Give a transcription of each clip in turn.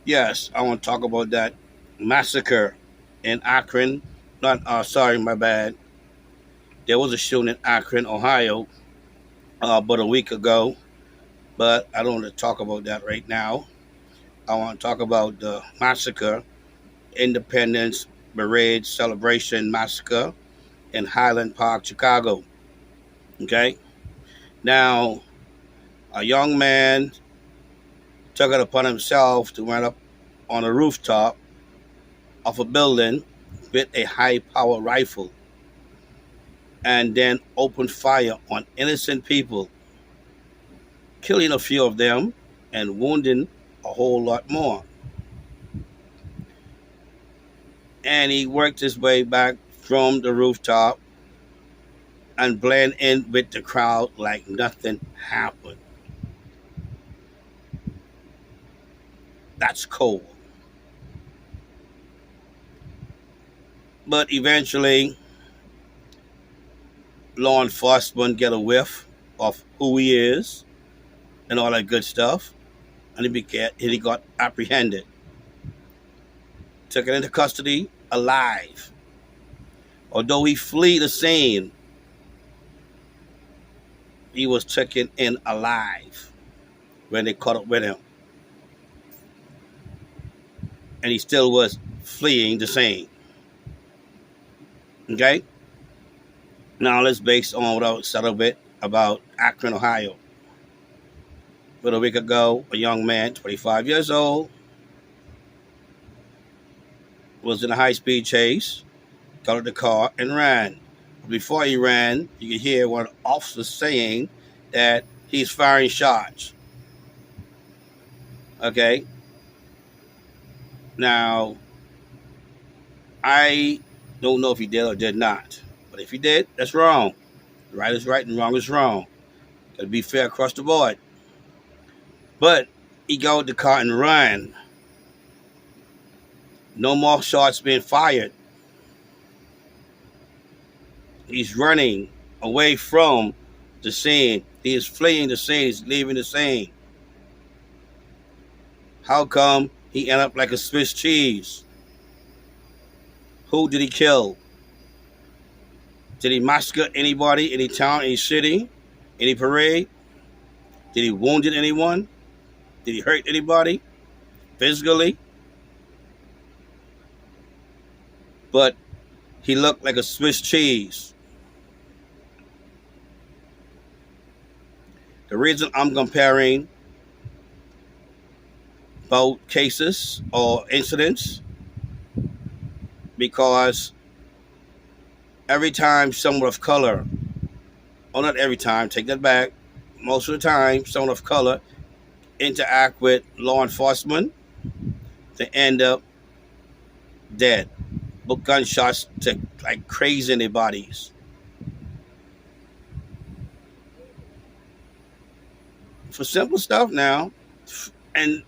Yes, I want to talk about that massacre in Akron. Not, sorry, my bad. There was a shooting in Akron, Ohio, about a week ago, but I don't want to talk about that right now. I want to talk about the massacre, Independence Parade Celebration Massacre in Highland Park, Chicago. Okay? Now, a young man took it upon himself to run up on a rooftop of a building with a high power rifle and then opened fire on innocent people, killing a few of them and wounding a whole lot more. And he worked his way back from the rooftop and blend in with the crowd like nothing happened. That's cold. But eventually, law enforcement get a whiff of who he is and all that good stuff, and he got apprehended, taken into custody alive. Although he fled the scene, he was taken in alive when they caught up with him, and he still was fleeing the scene. Okay. Now let's base on what I said a bit about Akron, Ohio. About a week ago, a young man, 25 years old, was in a high-speed chase, got out the car, and ran. Before he ran, you could hear one of the officers saying that he's firing shots. Okay? Now, I don't know if he did or did not. But if he did, that's wrong. Right is right and wrong is wrong. Gotta be fair across the board. But he got out the car and ran. No more shots being fired. He's running away from the scene. He is fleeing the scene. He's leaving the scene. How come he ended up like a Swiss cheese? Who did he kill? Did he massacre anybody, any town, any city, any parade? Did he wounded anyone? Did he hurt anybody physically? But he looked like a Swiss cheese. The reason I'm comparing both cases or incidents, because every time someone of color, or not every time, take that back, most of the time someone of color interact with law enforcement, they end up dead. But gunshots to like crazy in their bodies. For simple stuff now, and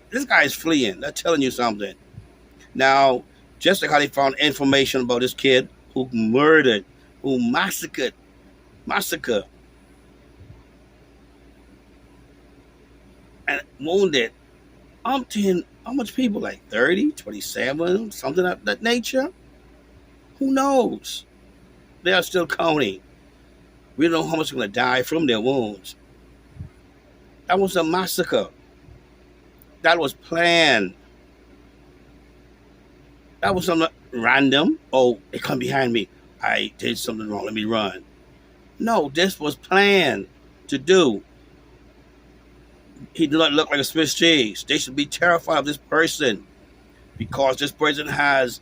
this guy is fleeing. They're telling you something. Now, just like how they found information about this kid who murdered, who massacred, and wounded umpteen, how much people? Like 30, 27, something of that nature? Who knows? They are still counting. We don't know how much is going to die from their wounds. That was a massacre. That was planned. That was something random. Oh, they come behind me. I did something wrong. Let me run. No, this was planned to do. He did not look like a Swiss cheese. They should be terrified of this person because this person has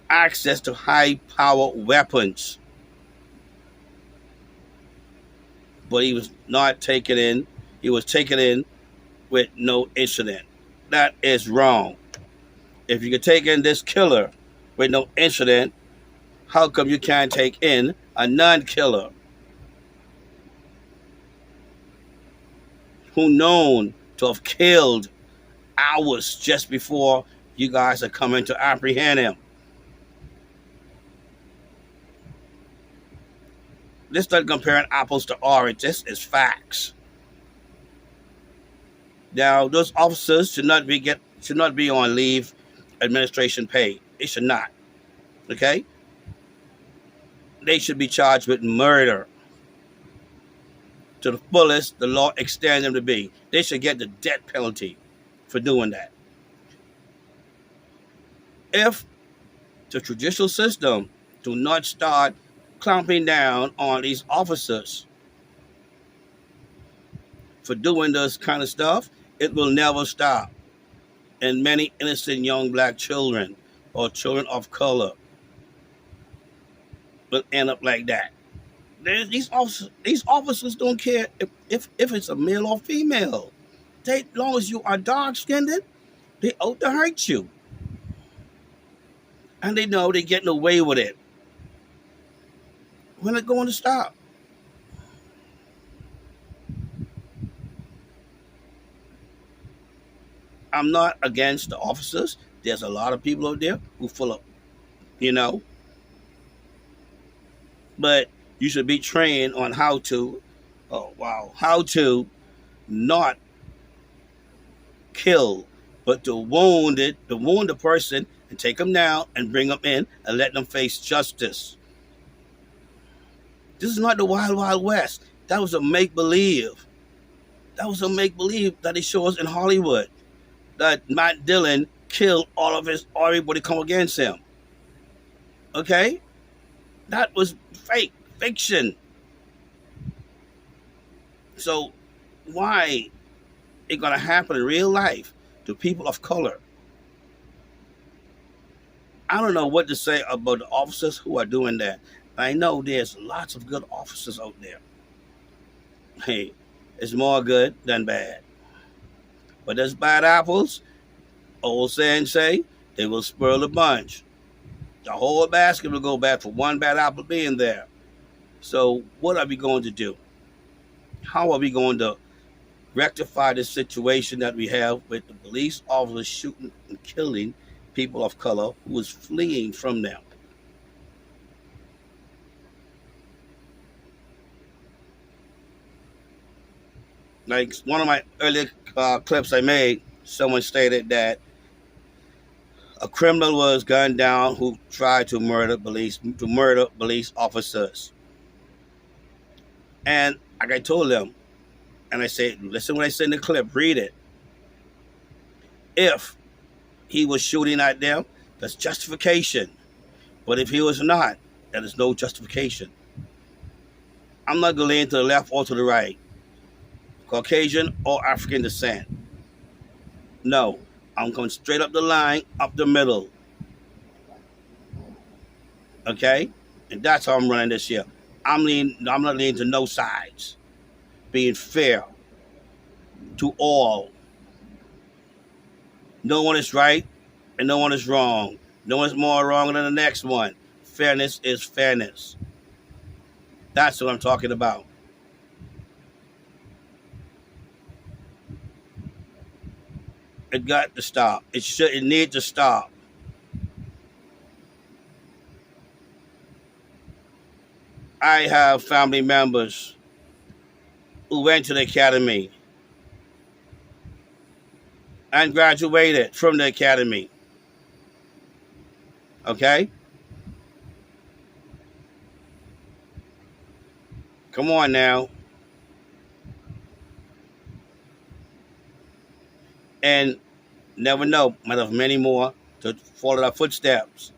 access to high power weapons. But he was not taken in. He was taken in with no incident. That is wrong. If you could take in this killer with no incident, how come you can't take in a non-killer who known to have killed hours just before you guys are coming to apprehend him? Let's not comparing apples to oranges. This is facts. Now, those officers should not be should not be on leave administration pay. They should not. Okay? They should be charged with murder. To the fullest, the law extends them to be. They should get the death penalty for doing that. If the judicial system do not start clamping down on these officers for doing this kind of stuff, it will never stop. And many innocent young black children or children of color will end up like that. These officers don't care if it's a male or female. As long as you are dark-skinned, they out to hurt you. And they know they're getting away with it. When are they going to stop? I'm not against the officers. There's a lot of people out there who full of, But you should be trained on how to not kill, but to wound the person and take them down and bring them in and let them face justice. This is not the Wild Wild West. That was a make-believe. That they show us in Hollywood. That Matt Dillon killed everybody come against him. Okay? That was fiction. So why it gonna happen in real life to people of color? I don't know what to say about the officers who are doing that. I know there's lots of good officers out there. Hey, it's more good than bad. But there's bad apples, old saying say, they will spoil the bunch. The whole basket will go bad for one bad apple being there. So what are we going to do? How are we going to rectify the situation that we have with the police officers shooting and killing people of color who was fleeing from them? Like one of my earlier clips I made, someone stated that a criminal was gunned down who tried to murder police officers. And like I told them, and I said, listen what I said in the clip, read it. If he was shooting at them, that's justification. But if he was not, that is no justification. I'm not going to lean to the left or to the right, Caucasian or African descent. No, I'm going straight up the line, up the middle. Okay? And that's how I'm running this year. I'm not leaning to no sides. Being fair to all. No one is right and no one is wrong. No one is more wrong than the next one. Fairness is fairness. That's what I'm talking about. It got to stop. It needs to stop. I have family members who went to the academy and graduated from the academy. Okay? Come on now. And never know, might have many more to follow our footsteps.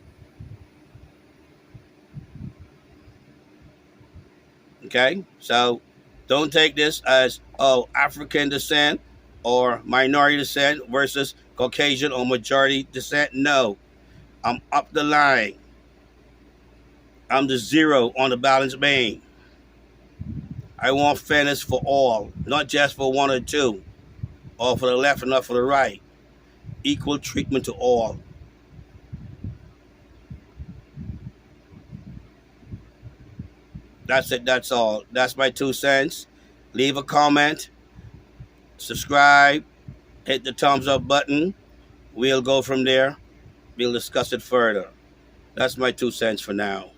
Okay? So don't take this as, African descent or minority descent versus Caucasian or majority descent. No. I'm up the line. I'm the zero on the balance beam. I want fairness for all, not just for one or two, or for the left and not for the right. Equal treatment to all. That's it. That's all. That's my 2 cents. Leave a comment. Subscribe. Hit the thumbs up button. We'll go from there. We'll discuss it further. That's my 2 cents for now.